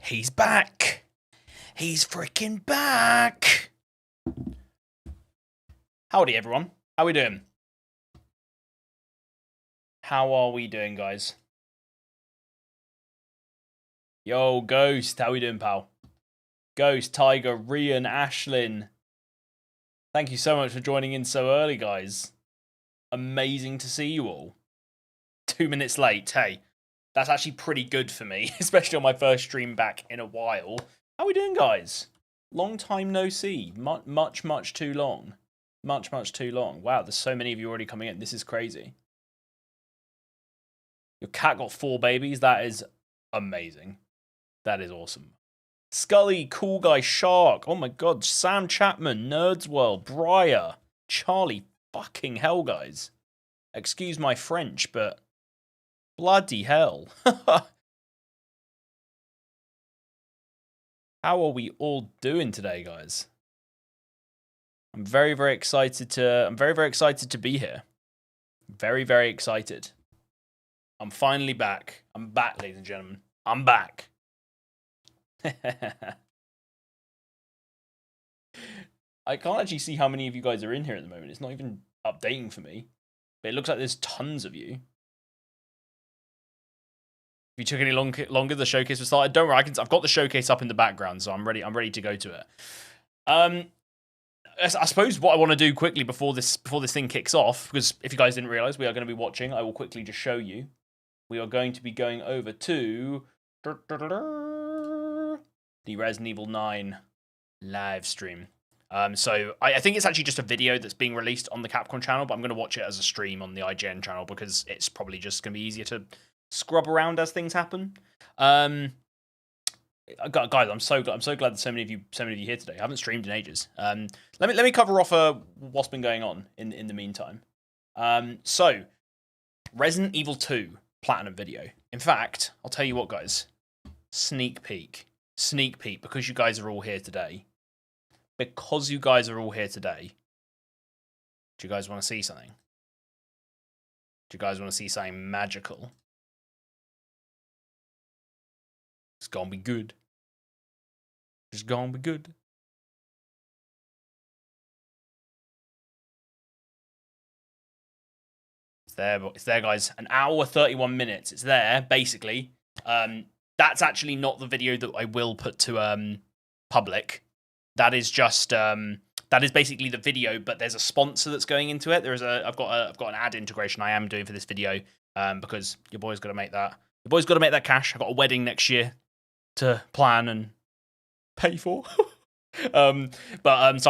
He's back. He's freaking back. Howdy, everyone. How we doing? How are we doing, guys? Yo, Ghost. How we doing, pal? Ghost, Tiger, Rian, Ashlyn. Thank you so much for joining in so early, guys. Amazing to see you all. 2 minutes late. Hey, that's actually pretty good for me, especially on my first stream back in a while. How we doing, guys? Long time no see. Much too long. Much too long. Wow, there's so many of you already coming in. This is crazy. Your cat got 4 babies. That is amazing. That is awesome. Scully, Cool Guy, Shark. Oh my god. Sam Chapman, Nerds World, Briar, Charlie. Fucking hell, guys. Excuse my French, but bloody hell. How are we all doing today, guys? I'm very excited to be here. Very excited. I'm finally back. I'm back, ladies and gentlemen. I'm back. I can't actually see how many of you guys are in here at the moment. It's not even updating for me. But it looks like there's tons of you. If you took any longer, the showcase was started. Don't worry, I've got the showcase up in the background, so I'm ready to go to it. I suppose what I want to do quickly before this thing kicks off, because if you guys didn't realize, we are going to be watching. I will quickly just show you. We are going to be going over to the Resident Evil 9 live stream. So I think it's actually just a video that's being released on the Capcom channel, but I'm going to watch it as a stream on the IGN channel because it's probably just going to be easier to scrub around as things happen. Guys, I'm so glad that so many of you here today. I haven't streamed in ages. Let me cover off what's been going on in the meantime. So Resident Evil 2 Platinum video. In fact, I'll tell you what, guys. Sneak peek, because you guys are all here today. Do you guys want to see something? Do you guys want to see something magical? It's gonna be good. It's gonna be good. It's there, guys. 1 hour 31 minutes. It's there, basically. That's actually not the video that I will put to public. That is just that is basically the video, but there's a sponsor that's going into it. I've got an ad integration I am doing for this video because your boy's got to make that. Your boy's got to make that cash. I've got a wedding next year to plan and pay for. So I'm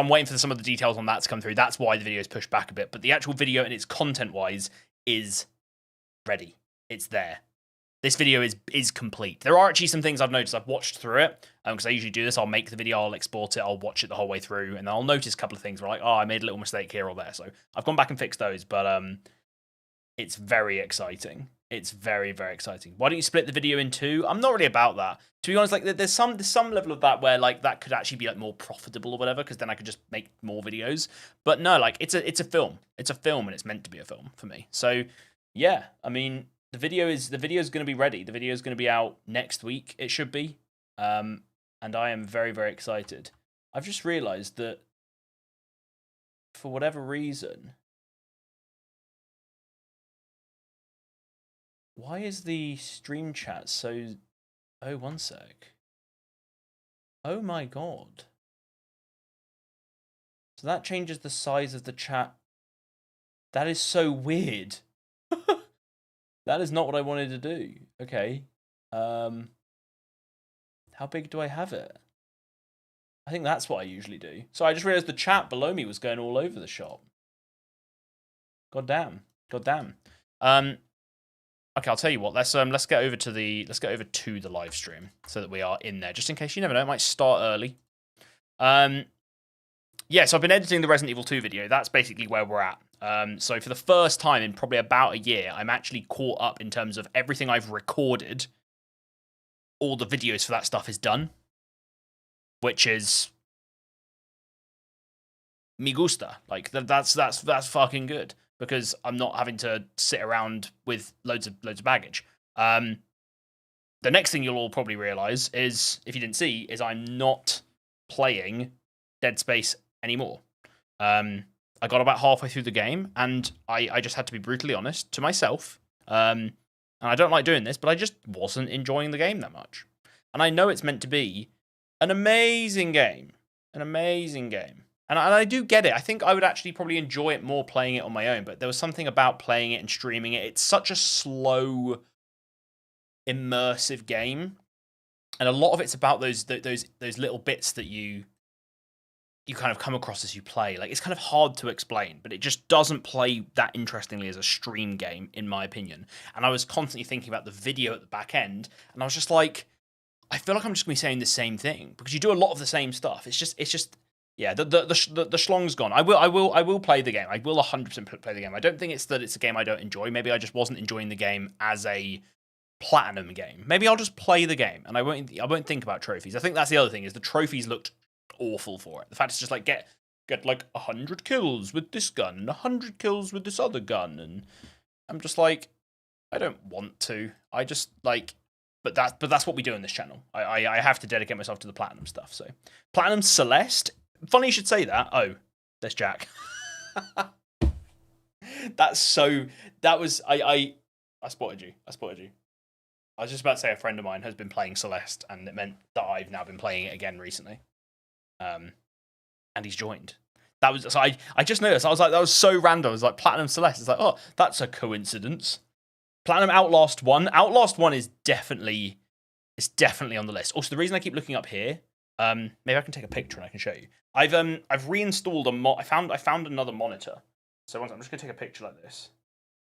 waiting for some of the details on that to come through. That's why the video is pushed back a bit. But the actual video and its content-wise is ready. It's there. This video is complete. There are actually some things I've noticed. I've watched through it because I usually do this. I'll make the video, I'll export it, I'll watch it the whole way through, and then I'll notice a couple of things where like, oh, I made a little mistake here or there. So I've gone back and fixed those, but it's very exciting. It's very exciting. Why don't you split the video in 2? I'm not really about that. To be honest, like there's some level of that where like that could actually be like more profitable or whatever, because then I could just make more videos. But no, like it's a film. It's a film, and it's meant to be a film for me. So yeah, I mean, the video is going to be ready. The video is going to be out next week. It should be, and I am very excited. I've just realised that for whatever reason. Why is the stream chat so... Oh, one sec. Oh my god. So that changes the size of the chat. That is so weird. That is not what I wanted to do. Okay. How big do I have it? I think that's what I usually do. So I just realised the chat below me was going all over the shop. God damn. Okay, I'll tell you what. Let's get over to the live stream so that we are in there, just in case. You never know, it might start early. Yeah, so I've been editing the Resident Evil 2 video. That's basically where we're at. So for the first time in probably about a year, I'm actually caught up in terms of everything I've recorded. All the videos for that stuff is done, which is me gusta. Like that's fucking good. Because I'm not having to sit around with loads of baggage. the next thing you'll all probably realize is, if you didn't see, is I'm not playing Dead Space anymore. I got about halfway through the game, and I just had to be brutally honest to myself. And I don't like doing this, but I just wasn't enjoying the game that much. And I know it's meant to be an amazing game. An amazing game. And I do get it. I think I would actually probably enjoy it more playing it on my own, but there was something about playing it and streaming it. It's such a slow, immersive game. And a lot of it's about those little bits that you kind of come across as you play. Like, it's kind of hard to explain, but it just doesn't play that interestingly as a stream game, in my opinion. And I was constantly thinking about the video at the back end, and I was just like, I feel like I'm just going to be saying the same thing, because you do a lot of the same stuff. It's just yeah, the schlong's gone. I will play the game. I will 100% play the game. I don't think it's that it's a game I don't enjoy. Maybe I just wasn't enjoying the game as a platinum game. Maybe I'll just play the game, and I won't think about trophies. I think that's the other thing, is the trophies looked awful for it. The fact it's just like get like 100 kills with this gun and 100 kills with this other gun, and I'm just like, I don't want to. I just like, but that's what we do on this channel. I have to dedicate myself to the platinum stuff. So Platinum Celeste. Funny you should say that. Oh, there's Jack. That was I spotted you. I was just about to say a friend of mine has been playing Celeste, and it meant that I've now been playing it again recently. And he's joined. That was, so I just noticed. I was like, that was so random. I was like, Platinum Celeste. It's like, oh, that's a coincidence. Platinum Outlast 1. Outlast 1 is definitely on the list. Also, the reason I keep looking up here, maybe I can take a picture and I can show you. I've reinstalled I found another monitor. So I'm just gonna take a picture like this.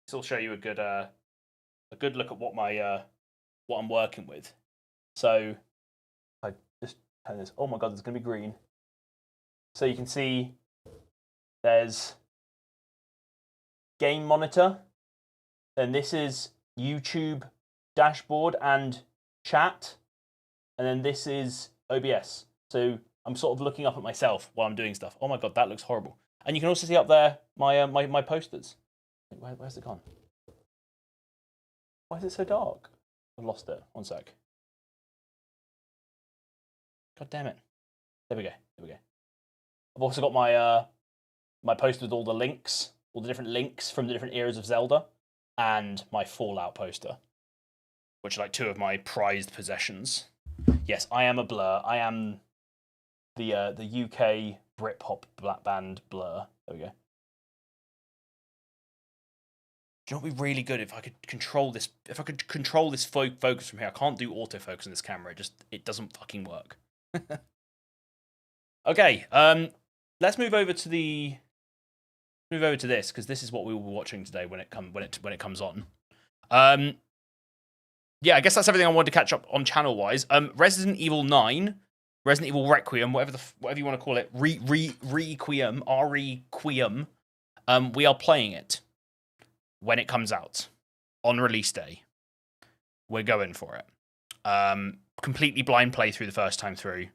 This will show you a good look at what I'm working with. So I just turn this. Oh my god, it's gonna be green. So you can see there's game monitor. Then this is YouTube dashboard and chat. And then this is OBS. So I'm sort of looking up at myself while I'm doing stuff. Oh my god, that looks horrible. And you can also see up there my posters. Where's it gone? Why is it so dark? I've lost it. One sec. God damn it. There we go. I've also got my poster with all the links, all the different links from the different eras of Zelda, and my Fallout poster, which are like two of my prized possessions. Yes, I am a Blur. I am the UK Britpop black band Blur. There we go. Do you know what would be really good if I could control this? If I could control this focus from here. I can't do autofocus on this camera. It doesn't fucking work. Okay. Let's move over to this, because this is what we will be watching today when it comes on. Yeah, I guess that's everything I wanted to catch up on channel wise. Resident Evil 9, Resident Evil Requiem, whatever you want to call it, Requiem, Requiem. We are playing it when it comes out on release day. We're going for it. Completely blind playthrough the first time through.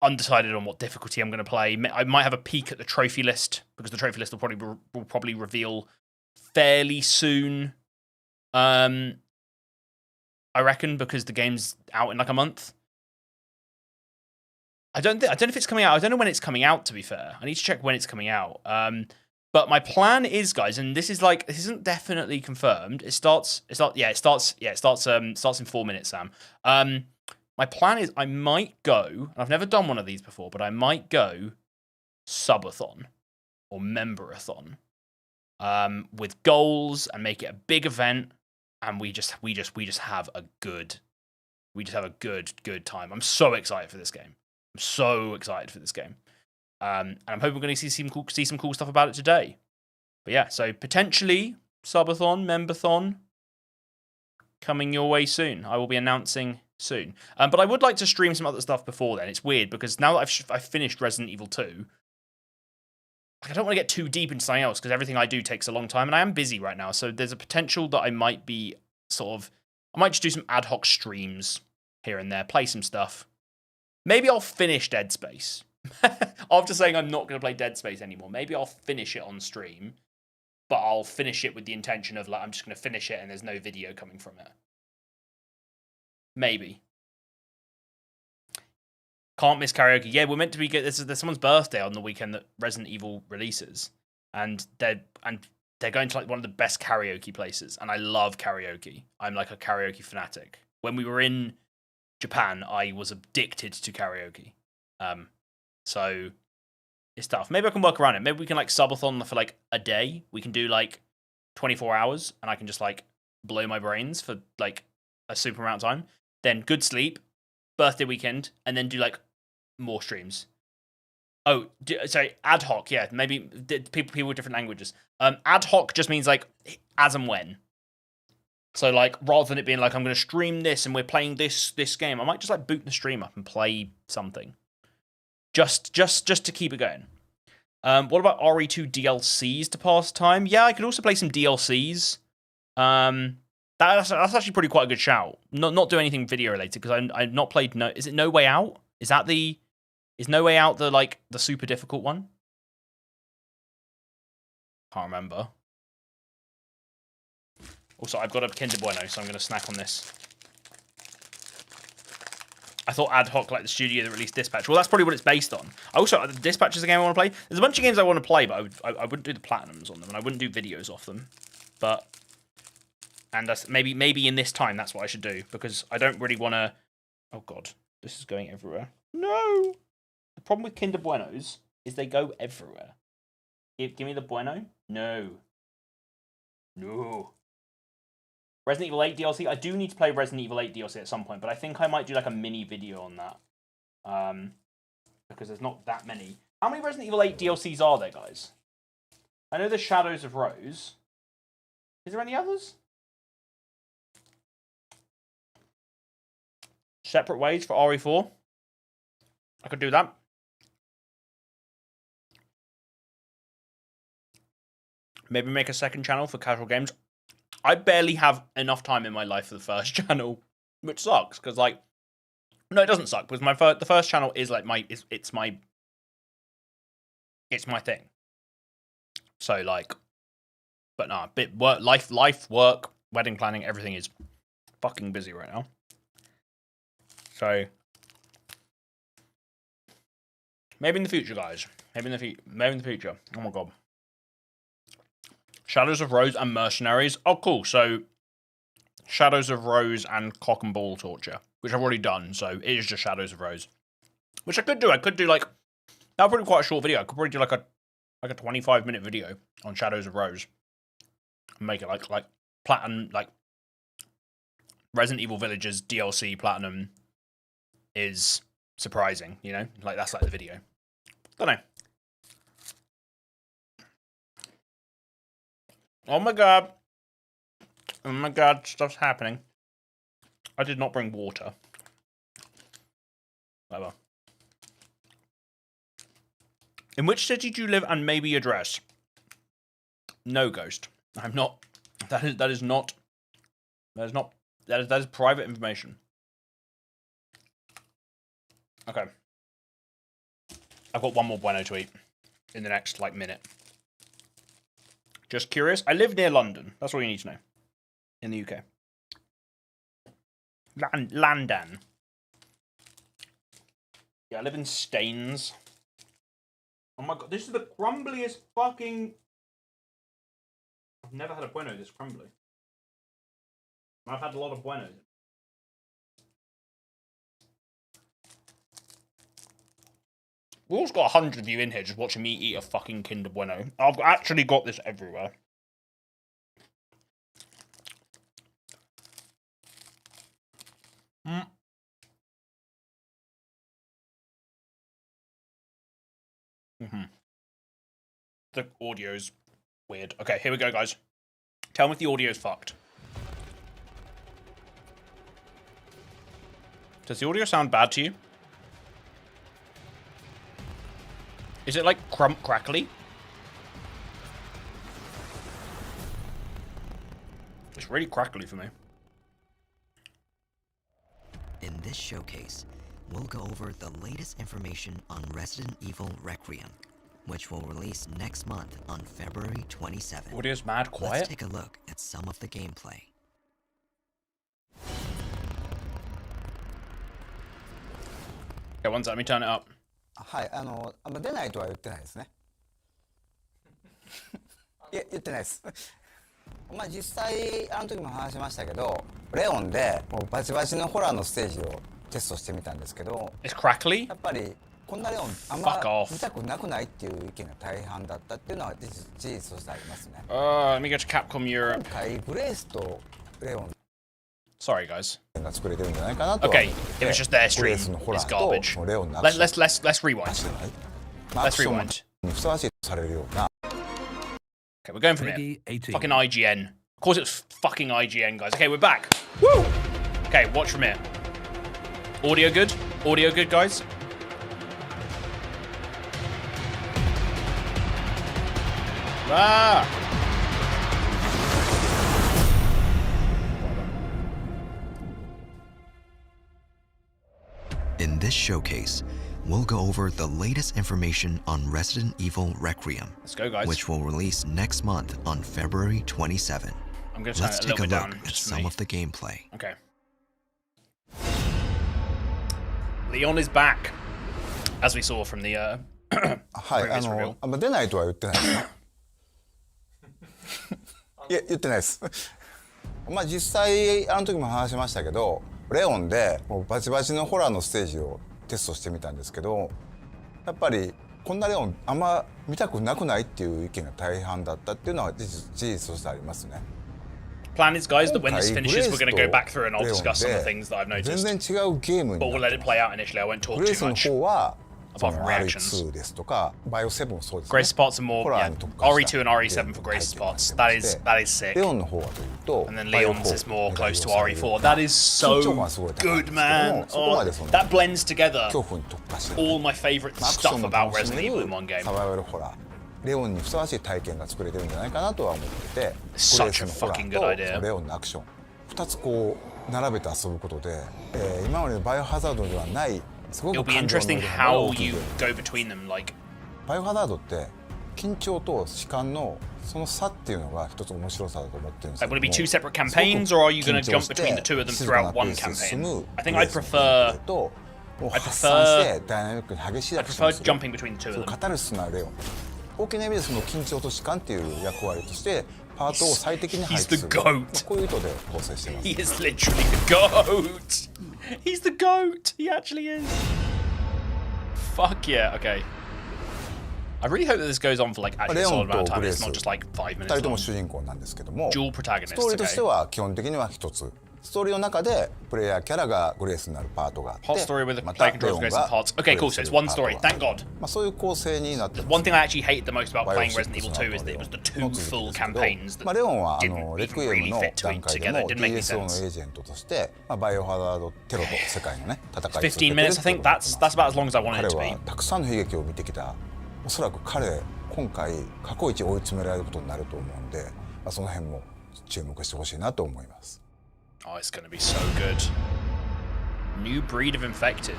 Undecided on what difficulty I'm going to play. I might have a peek at the trophy list, because the trophy list will probably reveal fairly soon. I reckon, because the game's out in like a month. I don't know if it's coming out. I don't know when it's coming out, to be fair. I need to check when it's coming out. But my plan is, guys, and this isn't definitely confirmed. It starts in 4 minutes, Sam. My plan is I might go, and I've never done one of these before, but I might go subathon or memberathon, with goals, and make it a big event, and we just have a good time. I'm so excited for this game. And I'm hoping we're going to see some cool stuff about it today. But yeah, so potentially subathon, memberthon coming your way soon. I will be announcing soon. But I would like to stream some other stuff before then. It's weird, because now that I've finished Resident Evil 2, I don't want to get too deep into something else, because everything I do takes a long time, and I am busy right now. So there's a potential that I might be I might just do some ad hoc streams here and there, play some stuff. Maybe I'll finish Dead Space. After saying I'm not going to play Dead Space anymore, maybe I'll finish it on stream. but I'll finish it with the intention of, like, I'm just going to finish it and there's no video coming from it. Maybe. Can't miss karaoke. Yeah, we're meant to be good. There's someone's birthday on the weekend that Resident Evil releases, and they're going to like one of the best karaoke places, and I love karaoke. I'm like a karaoke fanatic. When we were in Japan, I was addicted to karaoke. So it's tough. Maybe I can work around it. Maybe we can like subathon for like a day. We can do like 24 hours, and I can just like blow my brains for like a super amount of time. Then good sleep, birthday weekend, and then do like more streams. Oh, sorry, ad hoc. Yeah, maybe people with different languages. Ad hoc just means like as and when. So like rather than it being like I'm going to stream this and we're playing this game, I might just like boot the stream up and play something. Just to keep it going. What about RE2 DLCs to pass time? Yeah, I could also play some DLCs. That's actually pretty quite a good shout. Not do anything video related because I've not played. Is it No Way Out? Is No Way Out the super difficult one? Can't remember. Also, I've got a Kinder Bueno, so I'm going to snack on this. I thought Ad Hoc, like the studio that released Dispatch. Well, that's probably what it's based on. Dispatch is a game I want to play. There's a bunch of games I want to play, but I wouldn't do the platinums on them, and I wouldn't do videos off them. But, and maybe in this time, that's what I should do, because I don't really want to... Oh, God. This is going everywhere. No! The problem with Kinder Buenos is they go everywhere. Give me the Bueno? No. No. Resident Evil 8 DLC. I do need to play Resident Evil 8 DLC at some point, but I think I might do like a mini video on that. Because there's not that many. How many Resident Evil 8 DLCs are there, guys? I know there's Shadows of Rose. Is there any others? Separate ways for RE4. I could do that. Maybe make a second channel for casual games. I barely have enough time in my life for the first channel, which sucks because no, it doesn't suck because the first channel is like it's my thing. So like, but nah, life, work, wedding planning, everything is fucking busy right now. So maybe in the future, guys. Maybe in the future. Oh my god. Shadows of Rose and Mercenaries. Oh, cool. So, Shadows of Rose and Cock and Ball Torture, which I've already done. So, it is just Shadows of Rose, which I could do. I could do like that would be quite a short video. I could probably do like a 25-minute video on Shadows of Rose and make it like platinum, like Resident Evil Villages DLC platinum is surprising. You know, like that's like the video. Don't know. Oh my god. Oh my god, stuff's happening. I did not bring water. Whatever. In which city do you live and maybe address? No, Ghost. I'm not. That is private information. Okay. I've got one more Bueno to eat in the next minute. Just curious. I live near London. That's all you need to know. In the UK. London. Yeah, I live in Staines. Oh my god, this is the crumbliest fucking... I've never had a Bueno this crumbly. I've had a lot of Buenos. We've also got 100 of you in here just watching me eat a fucking Kinder Bueno. I've actually got this everywhere. The audio's weird. Okay, here we go, guys. Tell me if the audio's fucked. Does the audio sound bad to you? Is it like crackly? It's really crackly for me. In this showcase, we'll go over the latest information on Resident Evil Requiem. which will release next month on February 27th. Audio's mad quiet. Let's take a look at some of the gameplay. Okay, one sec, let me turn it up. はい、出ないとは言ってないですね。いや、言ってないです。まあ実際あの時も話しましたけど、レオンでもうバチバチのホラーのステージをテストしてみたんですけど、It's crackly? やっぱりこんなレオンあんま見たくなくないっていう意見が大半だったっていうのは事実としてありますね。Let me go to Capcom Europe. 今回ブレイスとレオン Sorry, guys. が作れてるんじゃないかなと。Okay, it was just their ブレ stream. イスのホラ It's ー garbage. とレオンのアクション Let's rewind. ア Let's クション rewind. にふさわしいとされるような。Okay, we're going from here. Fucking IGN. Of course it's fucking IGN, guys. Okay, we're back. Woo! Okay, watch from here. Audio good? Audio good, guys? Ah! In this showcase, we'll go over the latest information on Resident Evil Requiem, Let's go, guys. which will release next month on February 27th. I'm going to turn Let's it a take little a bit look down at just for some me. of the gameplay. Okay. Leon is back, as we saw from the はい、 previous reveal. 出ないとは言ってないですね。いや、言ってないです。まあ実際あの時も話しましたけど、レオンでもうバチバチのホラーのステージをテストしてみたんですけど、やっぱりこんなレオンあんま見たくなくないっていう意見が大半だったっていうのは事実としてありますね。Plan is, guys, that when this finishes, we're going to go back through and I'll discuss some of the things that I've 全 noticed. 然違うゲームに But な we'll っ let て it ます。 play out initially. I won't talk ブレイ too スの much. 方は Apart from reactions. R2 ですとかバイオ7もそうですね。 Grace spots are more, ホラー yeah. に特化した RE2 and RE7 for Grace spots. That is sick. レオンの方はというと And then バイオ Leon's 4 is more に close to 代表される RE4. That is so 緊張感はすごい高いんです good, けども man. そこま Oh, でその that blends together 恐怖に特化してる all my favorite アクショ stuff ンも about 楽し Resident め Evil る in one game. サバイバルホラーレオンにふさわしい体験が作れてるんじゃないかなとは思ってて Such ブレイスのホラ a fucking ー good と idea. そのレオンのアクション2つこう並べて遊ぶことで、今までのバイオハザードではないすごく It'll be 感情の interesting 入れ幅が how 大きい you go between them. Like, バイオハザードって緊張と弛緩のその差っていうのが一つ面白さだと思ってるんですけ will ど it be も two separate campaigns, or are you going to jump between the two of them throughout one campaign? I think I'd prefer ともう発散してダイナミックに激しいアクションをする jumping between the two そう of カ them. タルシスなレオン大きな意味でその緊張と弛緩っていう役割としてパートを最適に配 He's 置 the する goat. こういう意図で構成しています He is literally the goat. He's the goat. He actually is. Fuck yeah. Okay. I really hope that this goes on for like actually a solid amount of time. It's not just like 5 minutes 2人とも long. 主人公なんですけども Dual ス protagonists. トーリーとして Okay. は基本的には一つストーリーの中でプレイヤーキャラがグレースになるパートがあって Hot story with the また play レ controls オン goes in が parts. プ Okay, レイ cool. す So る it's one パート story. が Thank God. まあそういう構成になってます One thing I actually hated the most about バイオ playing 6 Resident Evil 2 is that it was the two の続き full ですけど campaigns まあ that レオンは didn't レ even クイエム really の fit to 段 eat 階で together. も It didn't make any DSO のエ sense. ージェントとしてまあバイオハザードテロと世界のね戦いを続けて15る minutes, I think that's about as long as I wanted 彼 it to は be. たくさんの悲劇を見てきたおそらく彼今回過去一追い詰められることになると思うんで、まあ、その辺も注目してほしいなと思います Oh, it's going to be so good. New breed of infected.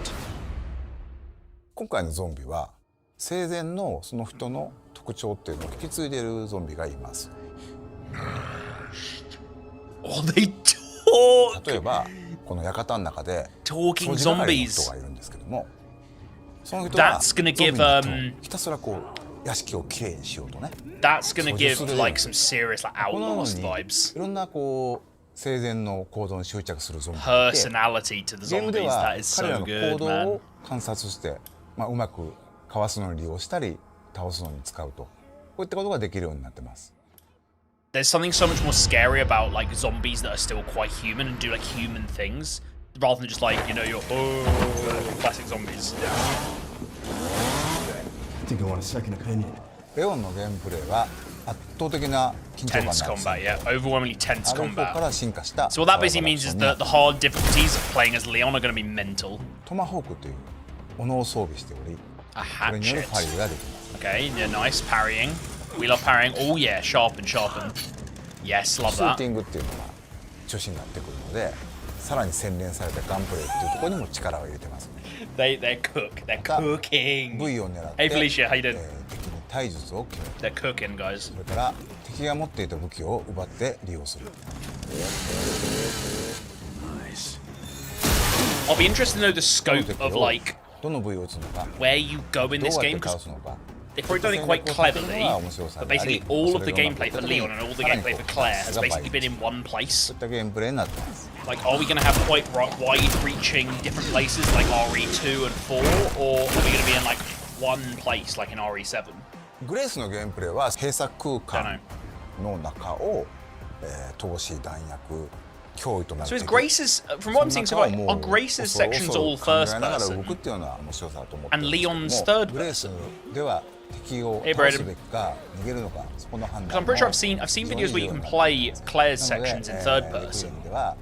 今回のゾンビは生前のその人の特徴っていうのを引き継いでいるゾンビがいます Oh, they talk! 例えばこの館の中で Talking 掃除係の zombies. 人がいるんですけどもその人は That's ゾン gonna ビ give になるとひたすらこう屋敷をきれいにしようとね That's going to give 掃除する like some serious like このよう outlaws に vibes. いろんなこう生前の行動に執着するゾンビがいて Personality to the ゲームで zombies. は That is 彼ら so の行 good, 動 man. を観察して、まあ、うまくかわすのに利用したり倒すのに使うとこういったことができるようになってます There's something so much more scary about like zombies that are still quite human and do like human things rather than just like, you know, your classic zombies. I think I want a second opinion. レオンのゲームプレイは圧倒的な緊張感 Tense のある combat, yeah. Overwhelmingly tense ある方か combat. ら進化した So what that basically means is that the hard difficulties of playing as Leon are going to be mental. トマホークという斧を装備しており A これによる hatchet. パリができます Okay, yeah, nice. Parrying. We love parrying. Oh yeah, sharpen, sharpen. Yes, love シュー that. ティングっていうのが中心になってくるのでさらに洗練されたガンプレイっていうところにも力を入れてますね They cook. They're cooking. V を狙って、 Hey Felicia, how you doing? 敵に体術を決める。 They're cooking, guys. それから敵が持っていた武器を奪って利用する。 I'll be interested to know the scope of, like, どの部位を撃つのか、 where you go in どう this やっ game, て倒 because すのか。 they've probably done it quite cleverly, but basically all of the gameplay for Leon and all the gameplay for Claire has basically been in one place. そういったゲームプレイになってます。 Like, are we going to have quite wide-reaching different places like RE2 and 4, or are we going to be in, like, one place, like in RE7? グレースのゲームプレイは閉鎖空間の中を、通し弾薬脅威となる So is Grace's, from what I'm seeing so far, are Grace's sections all first person? And Leon's third person? グレースでは敵を倒すべきか逃げるのかそこの判断 Because I'm pretty sure I've seen videos where you can play Claire's sections in third person.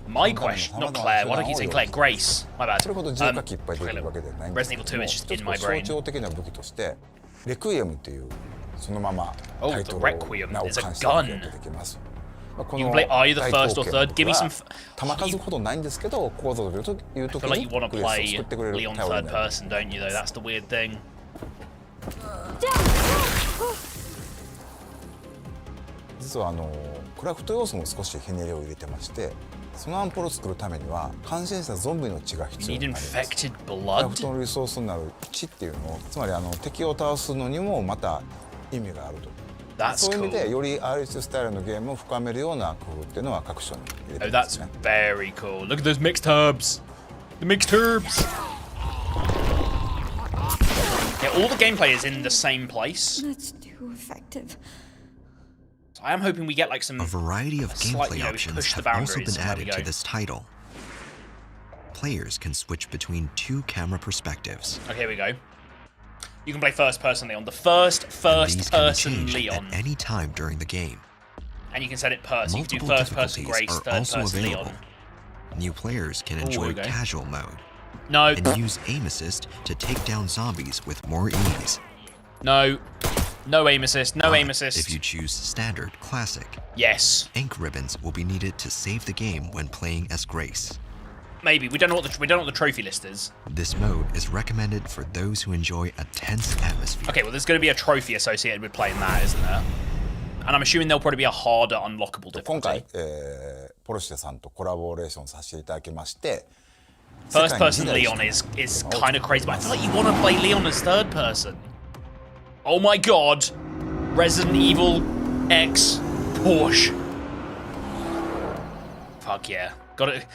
My question, not Claire, why do I keep saying Claire? Grace. My bad. それほど重火器いっぱい出てくるわけではないんですけど Resident Evil 2 is just in my 象 brain. 徴的な武器としてレクイエムっていうそのままタイトルを Requiem 名を is a 冠した武器 gun. が出てきます。 You can play either first or third. Give me some. 弾数ほどないんですけど構造という時 I feel like you want to グレースを play 作ってくれる Leon 頼り third になる person, don't you? Though that's the weird thing. 実はクラフト要素も少しひねりを入れてましてそのアンポルを作るためには感染したゾンビの血が You 必要 need になります infected クラフ blood. トのリソースになる血っていうのをつまり敵を倒すのにもまた意味があると That's そういう意味で cool. より RS スタイルのゲームを深めるような工夫っていうのは各所に入れて Oh, ます that's ね very cool. Look at those mixed herbs. The mixed herbs. Yeah, all the gameplay is in the same place. That's too effective. So I am hoping we get like some. A variety of slight, gameplay you know, options push the have also boundaries. been There we added go. to this title. Players can switch between two camera perspectives. Okay, here we go. You can play first person Leon. The first These can be person changed Leon. at any time during the game. And you can set it person. You can do Multiple first person difficulties Grace, are third also person available. Leon. New players can here enjoy we go. casual mode No, and use aim assist to take down zombies with more ease. no, no aim assist, no aim But assist. if you choose standard classic, Yes, ink ribbons will be needed to save the game when playing as Grace. maybe. We don't know what the trophy list is. This mode is recommended for those who enjoy a tense atmosphere. Okay, well, there's going to be a trophy associated with playing that, isn't there? And I'm assuming there'll probably be a harder unlockable 今 difficulty. 回、ポルシェさんとコラボレーションさせていただきまして First 世界に person 時代 Leon is kind of crazy, but I feel like you want to play Leon as third person. Oh my god. Resident Evil X Porsche. Fuck yeah.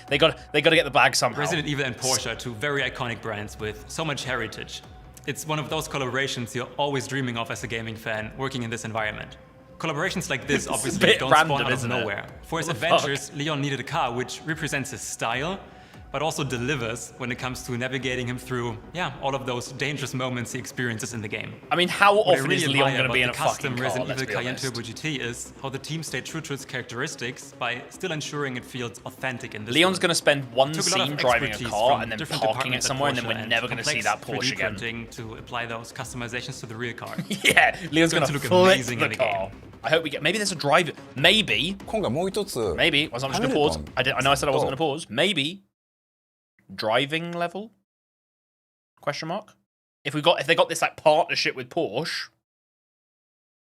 They got to get the bag somehow. Resident Evil and Porsche are two very iconic brands with so much heritage. It's one of those collaborations you're always dreaming of as a gaming fan working in this environment. Collaborations like this It's a obviously bit don't random, spawn out of isn't it? nowhere. For his What the adventures, Leon needed a car which represents his style, but also delivers when it comes to navigating him through, all of those dangerous moments he experiences in the game. I mean, how What I often really is Leon admire going to be in a about the custom fucking car, Resident let's Evil be Cayenne honest. Turbo GT is how the team stayed true to its characteristics by still ensuring it feels authentic in this Leon's one. going to spend one Took a lot of scene driving a expertise car from and then different parking it departments at somewhere, and then Porsche we're never going to see that complex Porsche 3D again. printing to apply those customizations to the real car. Yeah, Leon's going going to to look flip amazing the in the car. game. I hope we get. Maybe there's a driver. Maybe. 今回もう一つ Maybe. I'm just going to pause. I know I said I wasn't going to pause. Maybe. Driving level? Question mark. If they got this like partnership with Porsche.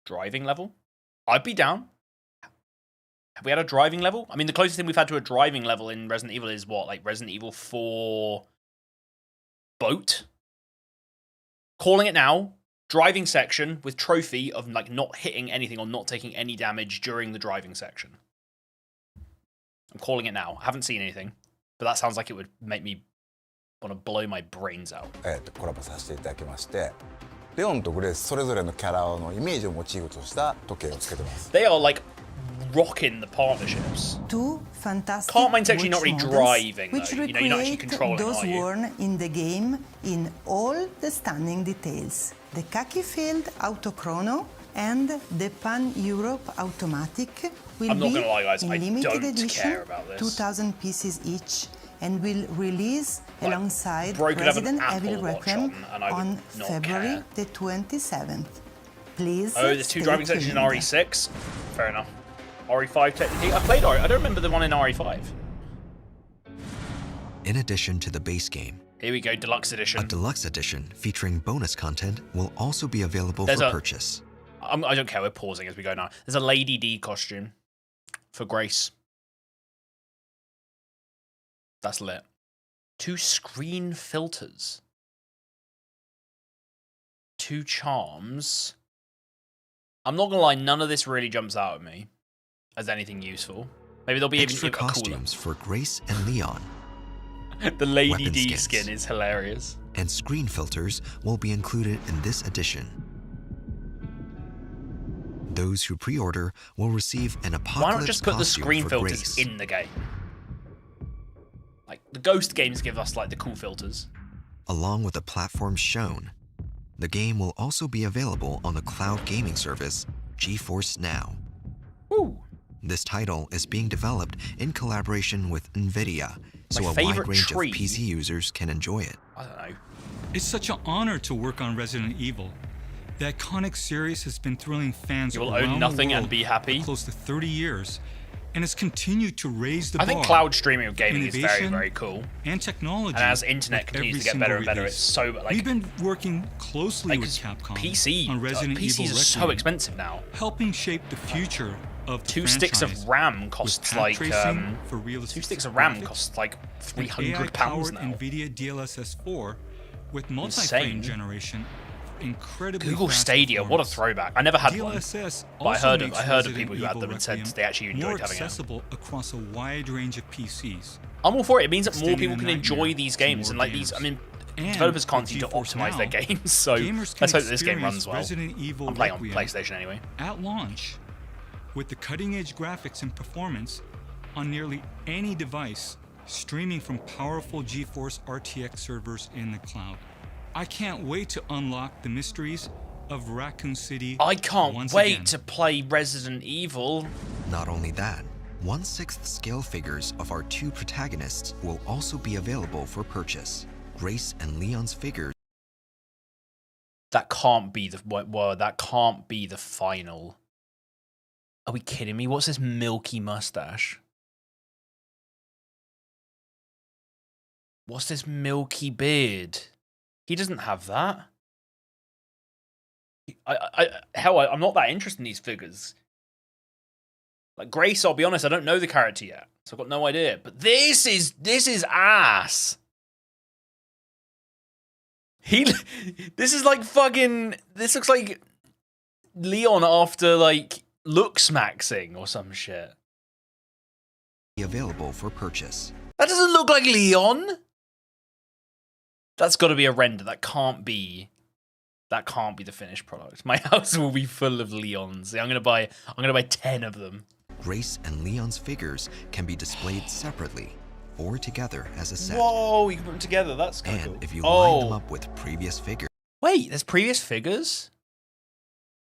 Driving level? I'd be down. Have we had a driving level? I mean, the closest thing we've had to a driving level in Resident Evil is what? Like Resident Evil 4 boat? Calling it now. Driving section with trophy of like not hitting anything or not taking any damage during the driving section. I'm calling it now. I haven't seen anything, but that sounds like it would make me want to blow my brains out. コラボさせていただきましてレオンとグレースそれぞれのキャラのイメージをモチーフとした時計をつけてます They are like rocking the partnerships. Two fantastic Cartmine's actually not watch really models, driving, which though. You know, you're not actually recreate controlling, those are you? worn in the game in all the stunning details. The khaki-filled autochrono and the Pan-Europe automatic will I'm not be gonna lie, guys, in I limited don't edition, care about this. 2,000 pieces each, and will release Like, alongside Bro could have an Resident Apple Evil Watch Requiem on, and I would on not February care. the 27th. Please Oh, there's two stay driving sections in tuned. RE6. Fair enough. RE5 technically. I played RE. I don't remember the one in RE5. In addition to the base game, Here we go, deluxe a edition. deluxe edition featuring bonus content will also be available There's for a- purchase. I don't care. We're pausing as we go now. There's a Lady D costume for Grace. That's lit. 2 screen filters. 2 charms. I'm not gonna lie, none of this really jumps out at me as anything useful. Maybe there'll be Extra even a cooler. costumes for Grace and Leon. The Lady weapon D skins. skin is hilarious. And screen filters will be included in this edition. Those who pre-order will receive an apocalypse Why not just put the costume screen for filters Grace. in the game? Like, the Ghost games give us, like, the cool filters. Along with the platforms shown, the game will also be available on the cloud gaming service GeForce Now. Woo! This title is being developed in collaboration with NVIDIA, so My a wide favorite range tree. of PC users can enjoy it. I don't know. It's such an honor to work on Resident Evil. The iconic series has been thrilling fans You will around own nothing the world and be happy. for close to 30 years, and has continued to raise the I think bar. cloud streaming of gaming is very, Innovation very cool. and technology. And as internet with continues every to get better and single better, it's so, like... We've been working closely like, with Capcom PC, on Resident PCs Evil are so Requiem, expensive now. helping shape the future of the 2 sticks franchise of RAM with costs path like tracing for realistic 2 sticks of RAM graphics, costs like and £300 AI-powered now. NVIDIA DLSS 4 with Insane. multi-frame generation, incredibly Google fast Stadia, what a performance. throwback! I never had one, DLSS but I also heard of makes people Resident who had Evil them and said Requiem they actually more enjoyed having it. accessible across a wide range of PCs. I'm all for it. It means that more extending people the can enjoy nightmare these to games more and like these. I gamers. mean, And developers can't with seem to GeForce optimize their Now, games, so gamers can let's hope this game experience runs well. Resident Evil I'm playing on Requiem PlayStation anyway. at launch with the cutting-edge graphics and performance on nearly any device, streaming from powerful GeForce RTX servers in the cloud. I can't wait to unlock the mysteries of Raccoon City. I can't once wait again. to play Resident Evil. Not only that, 1/6 scale figures of our 2 protagonists will also be available for purchase. Grace and Leon's figures That can't be the word. That can't be the final. Are we kidding me? What's this milky mustache? What's this milky beard? He doesn't have that. I'm not that interested in these figures. Like Grace, I'll be honest, I don't know the character yet, so I've got no idea. But this is ass. This is like fucking. This looks like Leon after like looks maxing or some shit. be available for purchase. That doesn't look like Leon. That's got to be a render. That can't be the finished product. My house will be full of Leons. I'm gonna buy 10 of them. Grace and Leon's figures can be displayed separately or together as a set. Whoa, you can put them together. That's kind of And cool. if you line them up with previous figures, Wait, there's previous figures?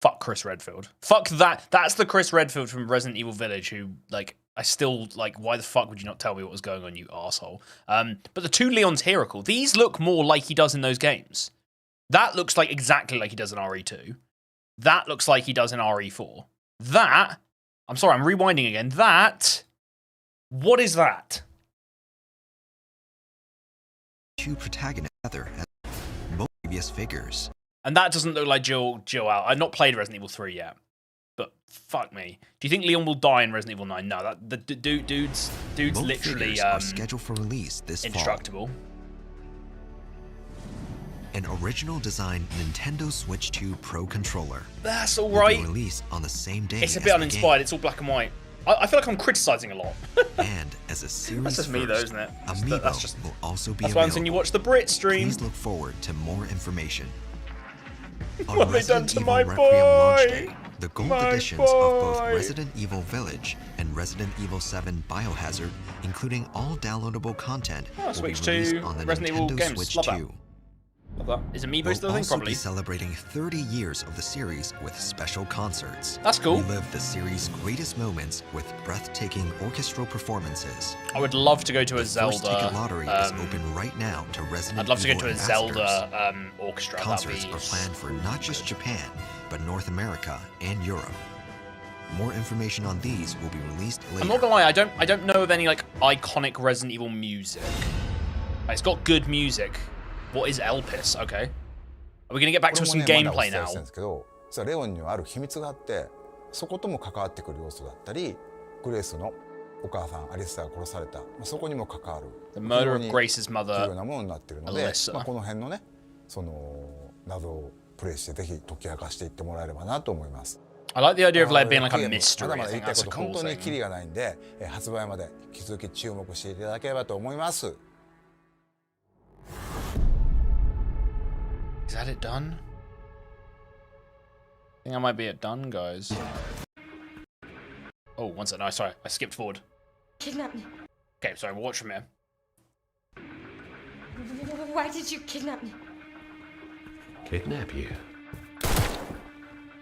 Fuck Chris Redfield. Fuck that. That's the Chris Redfield from Resident Evil Village who, like, I still, like, why the fuck would you not tell me what was going on, you arsehole? But the 2 Leons here are cool. These look more like he does in those games. That looks like exactly like he does in RE2. That looks like he does in RE4. That, I'm sorry, I'm rewinding again. That, what is that? 2 protagonists together as both previous figures. And that doesn't look like Jill out. I've not played Resident Evil 3 yet. But fuck me. Do you think Leon will die in Resident Evil 9? No, the dude's Both literally figures are scheduled for release this fall. indestructible. An original design Nintendo Switch 2 Pro controller That's all will right. be released on the same day It's a as bit the uninspired. It's all black and white. I feel like I'm criticizing a lot. game. And as a series That's just me though, first, isn't it? Amiibo That's just. will also be That's why I'm available. saying you watch the Brit stream. Please look forward to more information. On What have they done Resident to Evil my Requiem launch boy? day, the gold My editions of both boy. Resident Evil Village and Resident Evil 7 Biohazard, including all downloadable content, Oh, will be Switch released 2, on the Resident Evil Nintendo games. Switch Love that. 2. Love that. Is Amiibo We'll still a thing? also Probably. be celebrating 30 years of the series with special concerts. That's cool. Relive the series' greatest moments with breathtaking orchestral performances. I would love to go to a The first ticket Zelda. lottery is open right now to Resident I'd love to go Evil to a ambassadors. Zelda orchestra. Concerts That'd be are planned for not just good. Japan, but North America and Europe. More information on these will be released later. I'm not gonna lie, I don't know of any like iconic Resident Evil music. It's got good music. What is Elpis? Okay. Are we gonna get back to some これもねまだお gameplay 伝え now? してるんですけど実はレオンにはある秘密があって、そことも関わってくる要素だったり、グレースのお母さんアリサが殺された、そこにも関わる The murder of Grace's 重 mother, 要なものになっているので、 Alyssa. この辺のねその謎をプレイしてぜひ解き明かしていってもらえればなと思います。 I like the idea of like being like a まだ mystery. ま I だ言い think たい that's こ a と本 cool 当にキ thing. リがないんで、発売まで引き続き注目していただければと思います。 Is that it done? I think I might be it done, guys. Oh, one second. No, sorry. I skipped forward. Kidnap me. Okay, sorry. We'll watch from here. Why did you kidnap me? Kidnap you?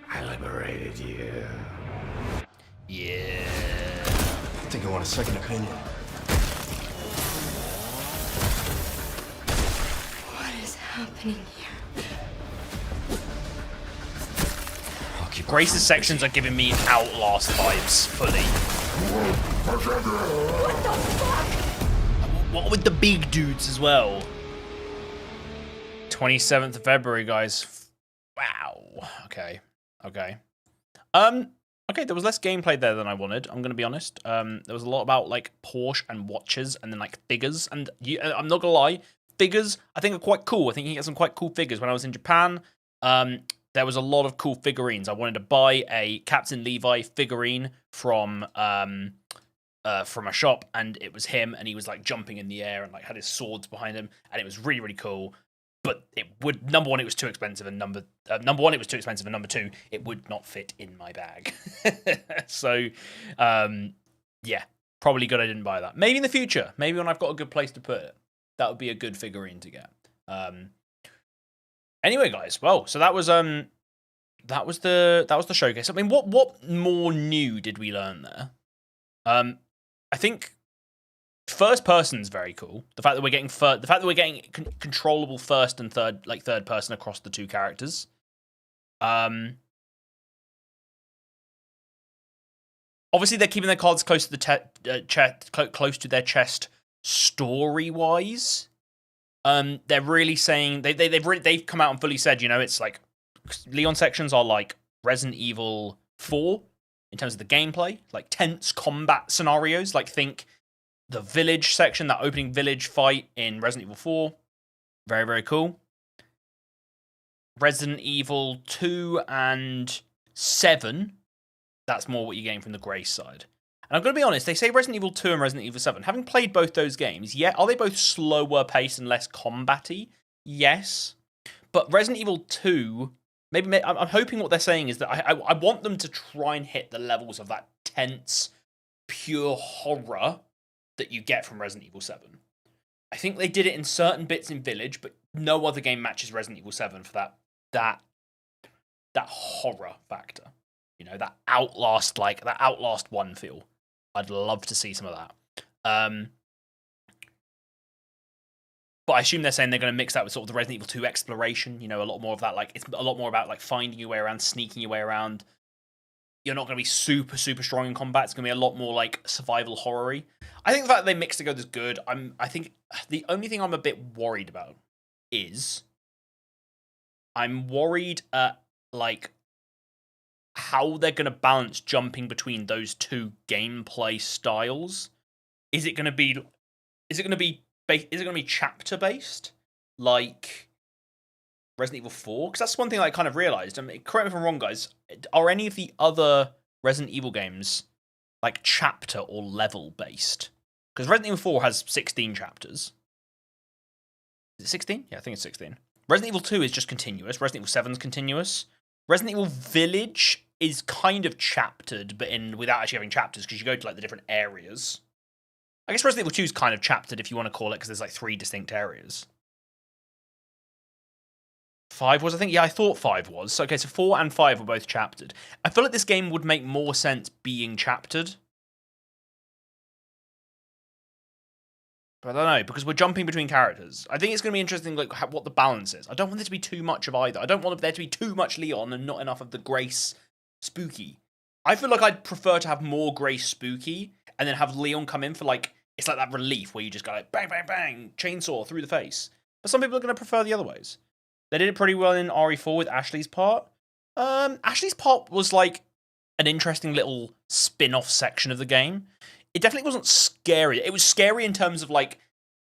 I liberated you. Yeah. I think I want a second opinion. What is happening here? I'll keep Grace's sections are giving me Outlast vibes fully. What the fuck? What with the big dudes as well? 27th of February, guys. Wow. Okay. Okay. Okay, there was less gameplay there than I wanted, I'm gonna be honest. There was a lot about like Porsche and watches and then like figures, and I'm not gonna lie, figures I think are quite cool. I think you get some quite cool figures. When I was in Japan, there was a lot of cool figurines. I wanted to buy a Captain Levi figurine from a shop, and it was him, and he was like jumping in the air and like had his swords behind him, and it was really, really cool. But it would, number one, it was too expensive, and number one, it was too expensive, and number two, it would not fit in my bag. So, yeah, probably good I didn't buy that. Maybe in the future, maybe when I've got a good place to put it, that would be a good figurine to get. Anyway, guys, well, so that was the showcase. I mean, what more new did we learn there? I think first person's very cool. The fact that we're getting controllable first and third person across the two characters. Obviously they're keeping their cards close to the close to their chest story wise. They're really saying they've come out and fully said, you know, it's like Leon sections are like Resident Evil 4 in terms of the gameplay, like tense combat scenarios, like think the village section, that opening village fight in Resident Evil 4. Very, very cool. Resident Evil 2 and 7, that's more what you're getting from the Grace side. And I'm going to be honest, they say Resident Evil 2 and Resident Evil 7. Having played both those games, yeah, are they both slower paced and less combat-y? Yes. But Resident Evil 2, maybe I'm hoping what they're saying is that I want them to try and hit the levels of that tense, pure horror that you get from Resident Evil 7. I think they did it in certain bits in Village, but no other game matches Resident Evil 7 for that horror factor. You know, that Outlast 1 feel. I'd love to see some of that. But I assume they're saying they're going to mix that with sort of the Resident Evil 2 exploration. You know, a lot more of that. Like, it's a lot more about like finding your way around, sneaking your way around. You're not going to be super, super strong in combat. It's going to be a lot more like survival horror-y. I think the fact that they mix together is good. I think the only thing I'm a bit worried about is I'm worried at like how they're going to balance jumping between those two gameplay styles. Is it going to be chapter based like Resident Evil 4? Because that's one thing I kind of realized. I mean, correct me if I'm wrong, guys. Are any of the other Resident Evil games like chapter or level based? Because Resident Evil 4 has 16 chapters. Is it 16? Yeah, I think it's 16. Resident Evil 2 is just continuous. Resident Evil 7 is continuous. Resident Evil Village is kind of chaptered, but without actually having chapters, because you go to like the different areas. I guess Resident Evil 2 is kind of chaptered, if you want to call it, because there's like 3 distinct areas. 5 was, I think? Yeah, I thought 5 was. Okay, so 4 and 5 were both chaptered. I feel like this game would make more sense being chaptered. But I don't know, because we're jumping between characters. I think it's going to be interesting, like what the balance is. I don't want there to be too much of either. I don't want there to be too much Leon and not enough of the Grace spooky. I feel like I'd prefer to have more Grace spooky and then have Leon come in for like, it's like that relief where you just go like bang, bang, bang, chainsaw through the face. But some people are going to prefer the other ways. They did it pretty well in RE4 with Ashley's part. Ashley's Pop was like an interesting little spin-off section of the game. It definitely wasn't scary. It was scary in terms of like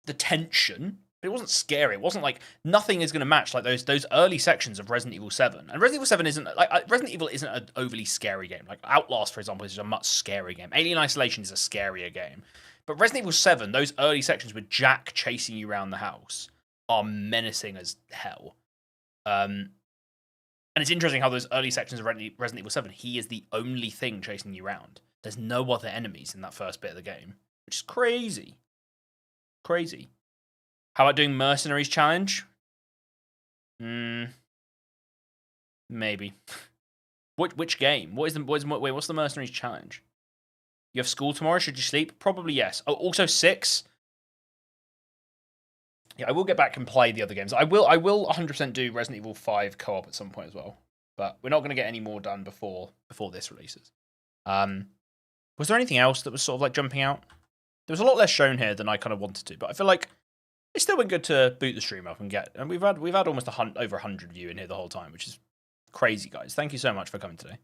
the tension, but it wasn't scary. It wasn't like nothing is going to match like those early sections of Resident Evil 7. And Resident Evil 7 isn't like Resident Evil isn't an overly scary game. Like Outlast, for example, is a much scarier game. Alien Isolation is a scarier game. But Resident Evil 7, those early sections with Jack chasing you around the house are menacing as hell. And it's interesting how those early sections of Resident Evil 7, he is the only thing chasing you around. There's no other enemies in that first bit of the game, which is crazy. Crazy. How about doing Mercenaries Challenge? Maybe. Which game? What's the Mercenaries Challenge? You have school tomorrow, should you sleep? Probably yes. Oh, also 6. Yeah, I will get back and play the other games. I will 100% do Resident Evil 5 co-op at some point as well. But we're not going to get any more done before this releases. Was there anything else that was sort of like jumping out? There was a lot less shown here than I kind of wanted to, but I feel like it's still been good to boot the stream up and get. And we've had almost over 100 view in here the whole time, which is crazy, guys. Thank you so much for coming today.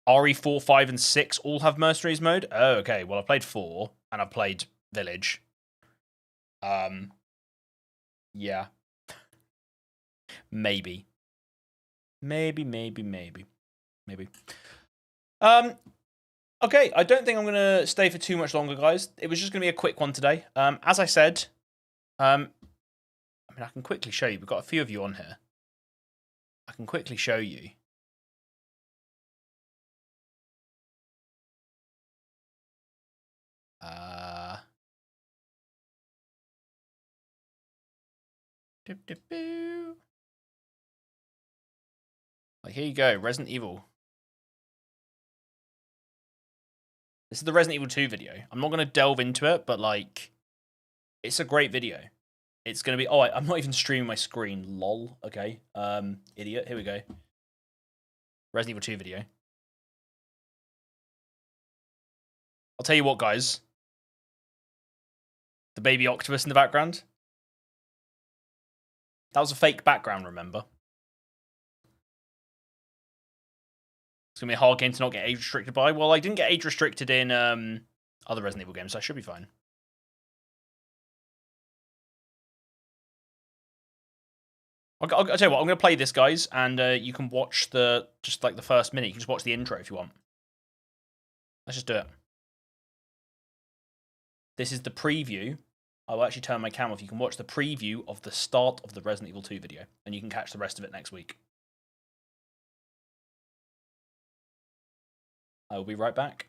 RE4, 5, and 6 all have Mercenaries mode. Oh, okay. Well, I played 4 and I played Village. Yeah. Maybe. Okay, I don't think I'm going to stay for too much longer, guys. It was just going to be a quick one today. As I said, I mean, I can quickly show you. We've got a few of you on here. I can quickly show you. Like, here you go, Resident Evil. This is the Resident Evil 2 video. I'm not going to delve into it, but like, it's a great video. It's going to be... Oh, I'm not even streaming my screen. Lol. Okay. Idiot. Here we go. Resident Evil 2 video. I'll tell you what, guys. The baby octopus in the background. That was a fake background, remember? It's going to be a hard game to not get age restricted by. Well, I didn't get age restricted in other Resident Evil games, so I should be fine. I'll tell you what, I'm going to play this, guys, and you can watch just like the first minute. You can just watch the intro if you want. Let's just do it. This is the preview. I will actually turn my camera off. You can watch the preview of the start of the Resident Evil 2 video, and you can catch the rest of it next week. I will be right back.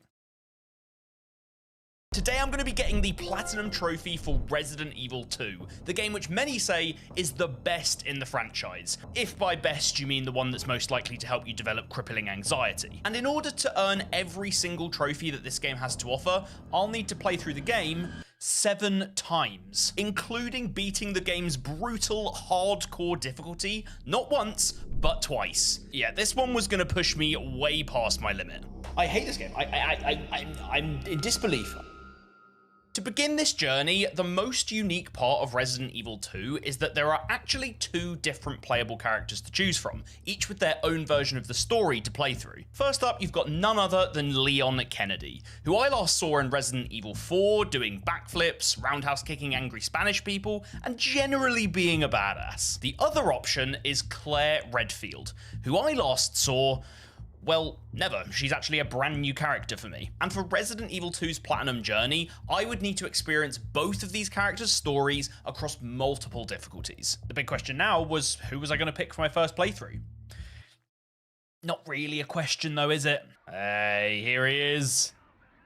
Today I'm going to be getting the Platinum Trophy for Resident Evil 2, the game which many say is the best in the franchise, if by best you mean the one that's most likely to help you develop crippling anxiety. And in order to earn every single trophy that this game has to offer, I'll need to play through the game 7 times, including beating the game's brutal, hardcore difficulty, not once, but twice. Yeah, this one was going to push me way past my limit. I hate this game. I'm in disbelief. To begin this journey, the most unique part of Resident Evil 2 is that there are actually 2 different playable characters to choose from, each with their own version of the story to play through. First up, you've got none other than Leon Kennedy, who I last saw in Resident Evil 4 doing backflips, roundhouse kicking angry Spanish people, and generally being a badass. The other option is Claire Redfield, who I last saw... well, never. She's actually a brand new character for me. And for Resident Evil 2's Platinum journey, I would need to experience both of these characters' stories across multiple difficulties. The big question now was, who was I going to pick for my first playthrough? Not really a question though, is it? Hey, here he is.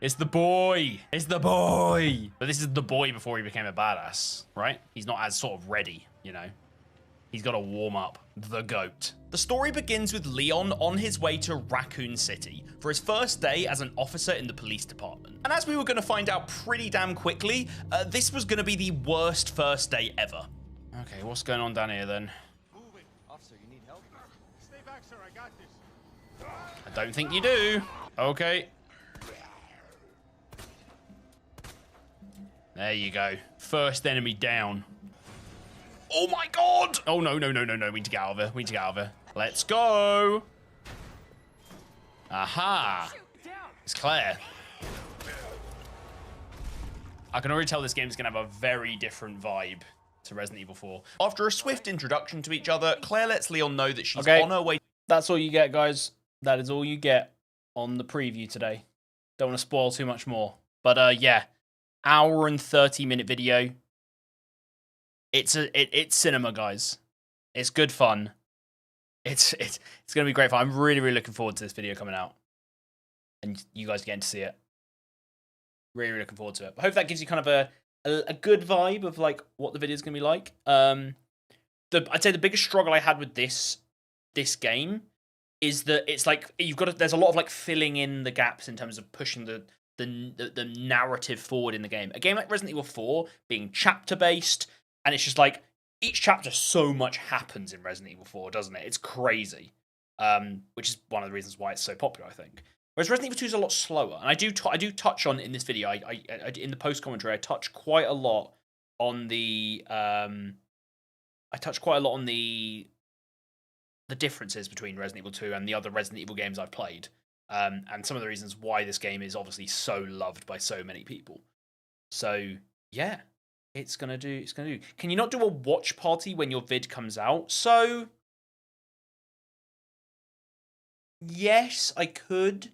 It's the boy. It's the boy. But this is the boy before he became a badass, right? He's not as sort of ready, you know? He's got to warm up. The GOAT. The story begins with Leon on his way to Raccoon City for his first day as an officer in the police department. And as we were going to find out pretty damn quickly, this was going to be the worst first day ever. Okay, what's going on down here then? Moving. Officer, you need help? Stay back, sir. I got this. I don't think you do. Okay. There you go. First enemy down. Oh my god! Oh, no. We need to get out of here. Let's go. Aha! It's Claire. I can already tell this game's gonna have a very different vibe to Resident Evil 4. After a swift introduction to each other, Claire lets Leon know that she's on her way. That's all you get, guys. That is all you get on the preview today. Don't want to spoil too much more. But yeah, hour and 30-minute video. It's cinema, guys. It's good fun. It's gonna be great fun. I'm really looking forward to this video coming out, and you guys getting to see it. Really looking forward to it. I hope that gives you kind of a good vibe of like what the video is gonna be like. I'd say the biggest struggle I had with this game is that it's like there's a lot of like filling in the gaps in terms of pushing the narrative forward in the game. A game like Resident Evil 4 being chapter based, and it's just like each chapter, so much happens in Resident Evil 4, doesn't it? It's crazy, which is one of the reasons why it's so popular, I think. Whereas Resident Evil 2 is a lot slower, and I do touch on in this video. I in the post commentary, I touch quite a lot on the differences between Resident Evil 2 and the other Resident Evil games I've played, and some of the reasons why this game is obviously so loved by so many people. So yeah. It's gonna do. Can you not do a watch party when your vid comes out? So, yes, I could.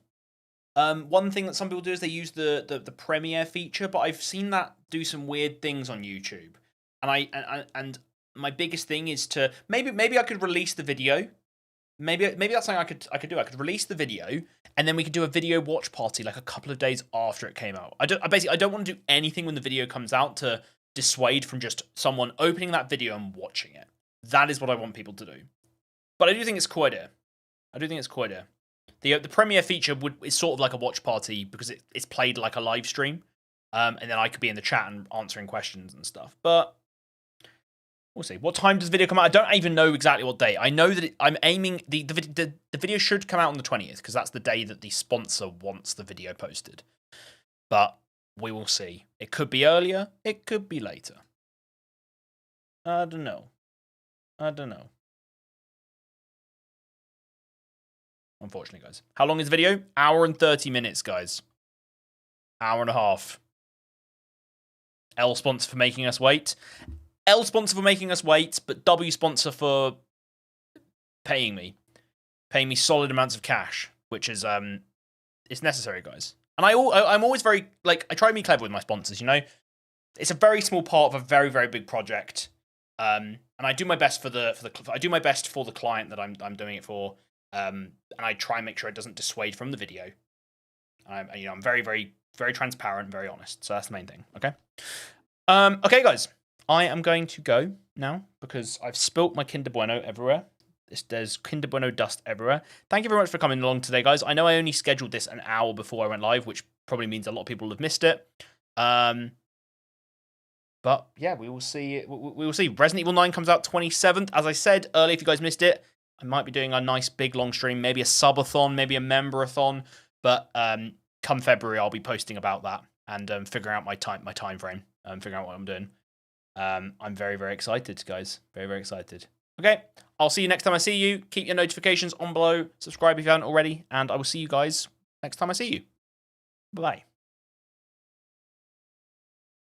One thing that some people do is they use the premiere feature, but I've seen that do some weird things on YouTube. And my biggest thing is to maybe I could release the video. Maybe that's something I could do. I could release the video, and then we could do a video watch party like a couple of days after it came out. I don't want to do anything when the video comes out to dissuade from just someone opening that video and watching it. That is what I want people to do. But I do think it's a cool idea. The premiere feature is sort of like a watch party because it's played like a live stream, and then I could be in the chat and answering questions and stuff. But we'll see. What time does the video come out? I don't even know exactly what day. I know that I'm aiming the video should come out on the 20th because that's the day that the sponsor wants the video posted. But we will see. It could be earlier. It could be later. I don't know. Unfortunately, guys. How long is the video? Hour and 30 minutes, guys. Hour and a half. L sponsor for making us wait. L sponsor for making us wait, but W sponsor for paying me. Paying me solid amounts of cash, which is it's necessary, guys. And I'm always very, like, I try to be clever with my sponsors, you know? It's a very small part of a very, very big project. And I do my best for the client that I'm doing it for. And I try and make sure it doesn't dissuade from the video. I'm very, very, very transparent, very honest. So that's the main thing, okay? Okay, guys. I am going to go now because I've spilt my Kinder Bueno everywhere. There's Kinder Bueno dust everywhere. Thank you very much for coming along today, guys. I know I only scheduled this an hour before I went live, which probably means a lot of people have missed it. But yeah, we will see. We will see. Resident Evil 9 comes out 27th. As I said earlier, if you guys missed it, I might be doing a nice big long stream, maybe a subathon, maybe a memberathon. But come February, I'll be posting about that and figuring out my time frame, figuring out what I'm doing. I'm very, very excited, guys. Very, very excited. Okay, I'll see you next time I see you. Keep your notifications on below. Subscribe if you haven't already. And I will see you guys next time I see you. Bye-bye.